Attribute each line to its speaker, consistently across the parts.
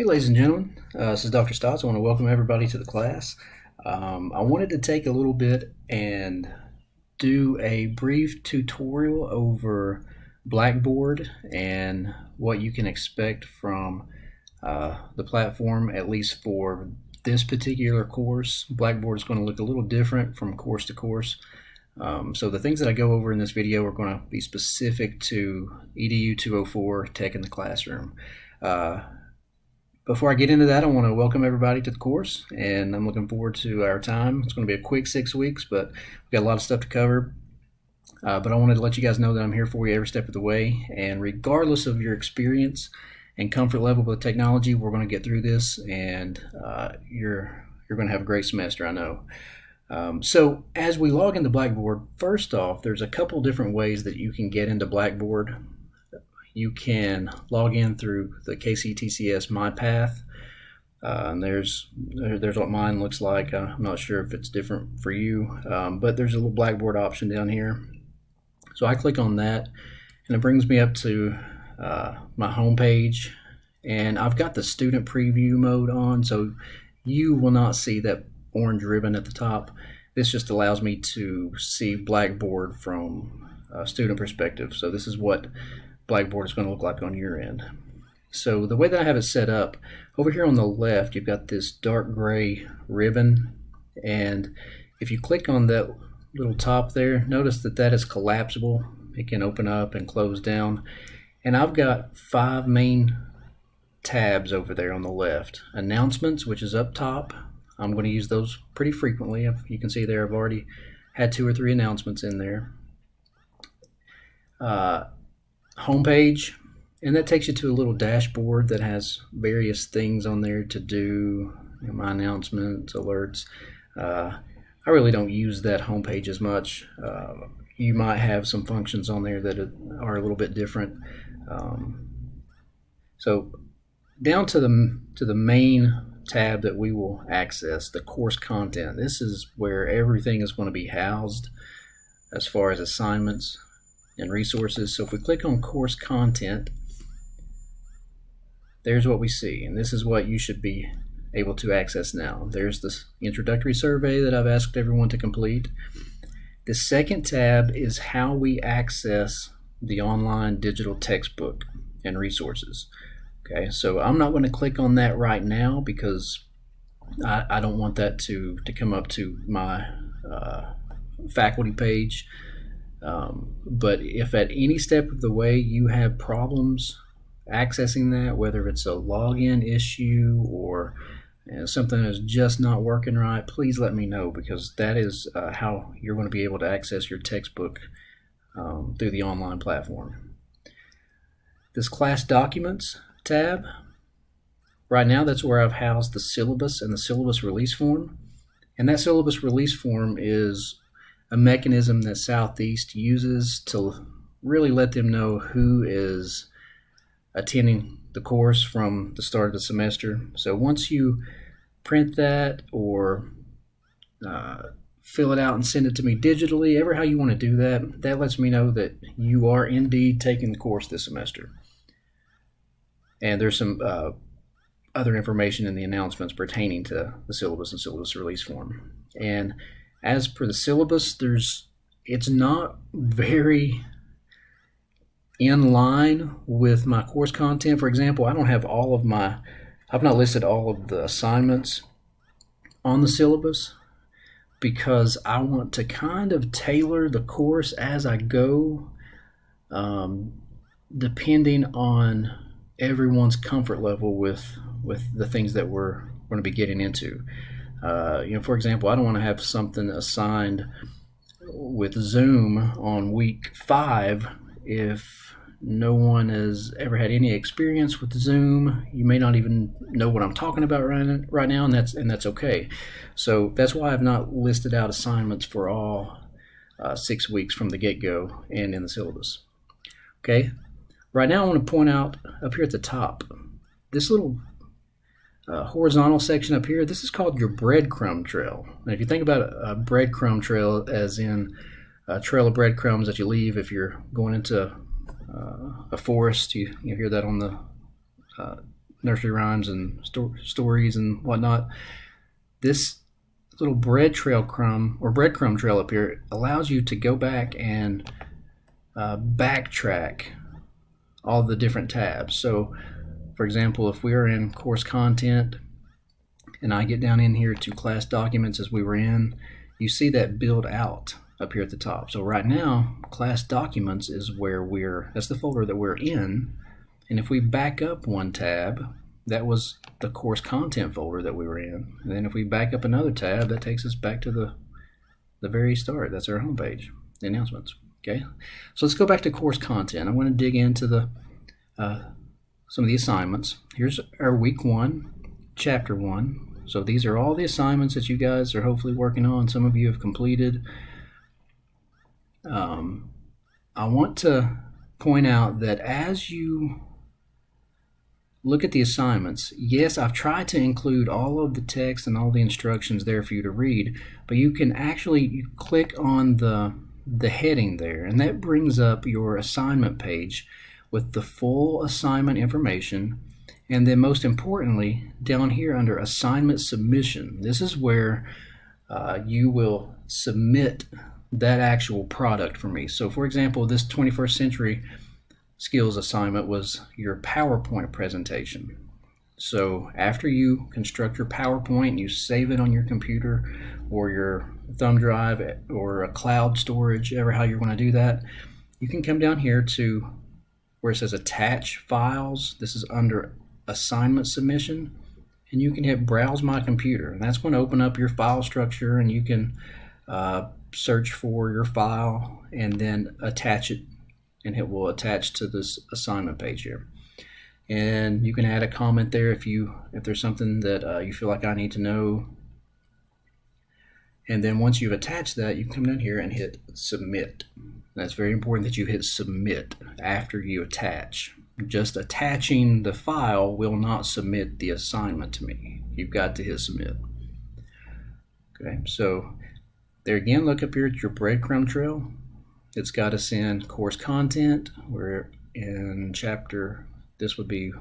Speaker 1: Hey, ladies and gentlemen, this is Dr. Stotts. I want to welcome everybody to the class. I wanted to take a little bit and do a brief tutorial over Blackboard and what you can expect from the platform, at least for this particular course. Blackboard is going to look a little different from course to course. So the things that I go over in this video are going to be specific to EDU 204 Tech in the Classroom. Before I get into that, I want to welcome everybody to the course, and I'm looking forward to our time. It's going to be a quick 6 weeks, but we've got a lot of stuff to cover. But I wanted to let you guys know that I'm here for you every step of the way, and regardless of your experience and comfort level with technology, we're going to get through this, and you're going to have a great semester, I know. So as we log into Blackboard, first off, there's a couple different ways that you can get into Blackboard. You can log in through the KCTCS MyPath. And there's what mine looks like. I'm not sure if it's different for you, but there's a little Blackboard option down here. So I click on that, and it brings me up to my home page, and I've got the student preview mode on, so you will not see that orange ribbon at the top. This just allows me to see Blackboard from a student perspective. So this is what Blackboard is going to look like on your end. So the way that I have it set up, over here on the left, you've got this dark gray ribbon, and if you click on that little top there, notice that that is collapsible. It can open up and close down, and I've got 5 main tabs over there on the left. Announcements, which is up top. I'm going to use those pretty frequently. You can see there I've already had 2 or 3 announcements in there. Homepage, and that takes you to a little dashboard that has various things on there to do, my announcements, alerts. I really don't use that homepage as much. You might have some functions on there that are a little bit different. So down to the main tab that we will access, the course content. This is where everything is going to be housed as far as assignments and resources. So if we click on course content, there's what we see, and this is what you should be able to access now. There's this introductory survey that I've asked everyone to complete. The second tab is how we access the online digital textbook and resources. Okay, so I'm not going to click on that right now because I don't want that to come up to my faculty page. But if at any step of the way you have problems accessing that, whether it's a login issue or something is just not working right, please let me know, because that is how you're going to be able to access your textbook through the online platform. This class documents tab, right now that's where I've housed the syllabus and the syllabus release form, and that syllabus release form is a mechanism that Southeast uses to really let them know who is attending the course from the start of the semester. So once you print that or fill it out and send it to me digitally, ever how you want to do that, that lets me know that you are indeed taking the course this semester. And there's some other information in the announcements pertaining to the syllabus and syllabus release form. And as per the syllabus, it's not very in line with my course content. For example, I don't have I've not listed all of the assignments on the syllabus because I want to kind of tailor the course as I go, depending on everyone's comfort level with the things that we're going to be getting into. For example, I don't want to have something assigned with Zoom on week 5 if no one has ever had any experience with Zoom. You may not even know what I'm talking about right now, and that's okay. So that's why I've not listed out assignments for all 6 weeks from the get-go and in the syllabus. Okay, right now I want to point out up here at the top, this little horizontal section up here, this is called your breadcrumb trail. And if you think about a breadcrumb trail as in a trail of breadcrumbs that you leave if you're going into a forest, you hear that on the nursery rhymes and stories and whatnot. This little breadcrumb trail up here allows you to go back and backtrack all the different tabs. So for example, if we are in course content and I get down in here to class documents as we were in, you see that build out up here at the top. So right now, class documents is where that's the folder that we're in. And if we back up one tab, that was the course content folder that we were in. And then if we back up another tab, that takes us back to the very start. That's our home page, the announcements. Okay, so let's go back to course content. I'm going to dig into the some of the assignments. Here's our week 1, chapter 1. So these are all the assignments that you guys are hopefully working on. Some of you have completed. I want to point out that as you look at the assignments, yes, I've tried to include all of the text and all the instructions there for you to read, but you can actually click on the heading there, and that brings up your assignment page with the full assignment information. And then most importantly, down here under assignment submission, this is where you will submit that actual product for me. So for example, this 21st century skills assignment was your PowerPoint presentation. So after you construct your PowerPoint, you save it on your computer or your thumb drive or a cloud storage, ever how you're going to do that, you can come down here to where it says attach files. This is under assignment submission, and you can hit browse my computer, and that's going to open up your file structure, and you can search for your file and then attach it, and it will attach to this assignment page here. And you can add a comment there if there's something that you feel like I need to know. And then once you've attached that, you come down here and hit submit. That's very important that you hit submit after you attach. Just attaching the file will not submit the assignment to me. You've got to hit submit. Okay, so there again, look up here at your breadcrumb trail. It's got us in course content. We're in chapter, this would be,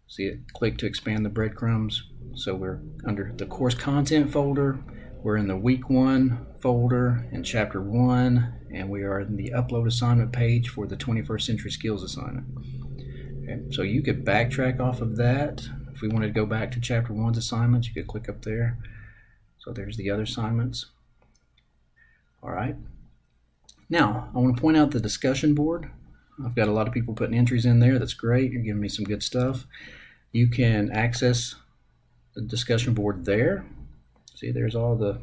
Speaker 1: see it, click to expand the breadcrumbs. So we're under the course content folder. We're in the week 1 folder in chapter 1, and we are in the upload assignment page for the 21st century skills assignment. Okay, so you could backtrack off of that. If we wanted to go back to chapter 1's assignments, you could click up there. So there's the other assignments. All right. Now, I want to point out the discussion board. I've got a lot of people putting entries in there. That's great. You're giving me some good stuff. You can access the discussion board there. See, there's all the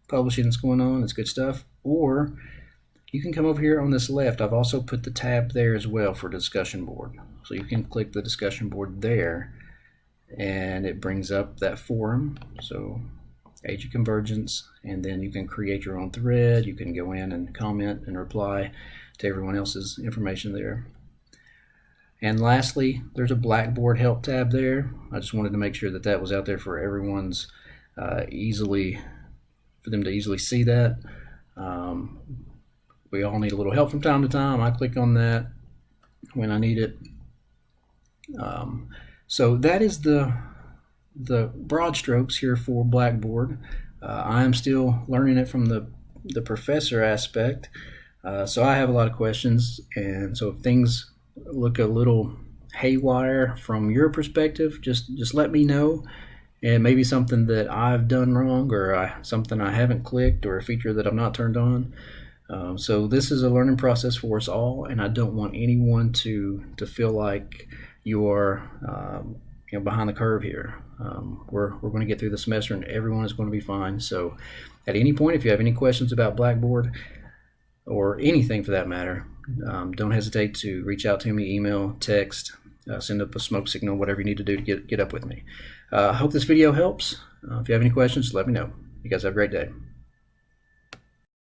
Speaker 1: publishing that's going on. It's good stuff. Or you can come over here on this left. I've also put the tab there as well for discussion board. So you can click the discussion board there, and it brings up that forum. So Age of Convergence, and then you can create your own thread. You can go in and comment and reply to everyone else's information there. And lastly, there's a Blackboard help tab there. I just wanted to make sure that that was out there for everyone's for them to easily see that. We all need a little help from time to time. I click on that when I need it. So that is the broad strokes here for Blackboard. I am still learning it from the professor aspect, so I have a lot of questions, and so if things look a little haywire from your perspective, just let me know, and maybe something that I've done wrong, or something I haven't clicked, or a feature that I've not turned on. So this is a learning process for us all, and I don't want anyone to feel like you are behind the curve here. We're going to get through the semester, and everyone is going to be fine. So at any point, if you have any questions about Blackboard or anything for that matter, don't hesitate to reach out to me, email, text, send up a smoke signal, whatever you need to do to get up with me. I hope this video helps. If you have any questions, let me know. You guys have a great day.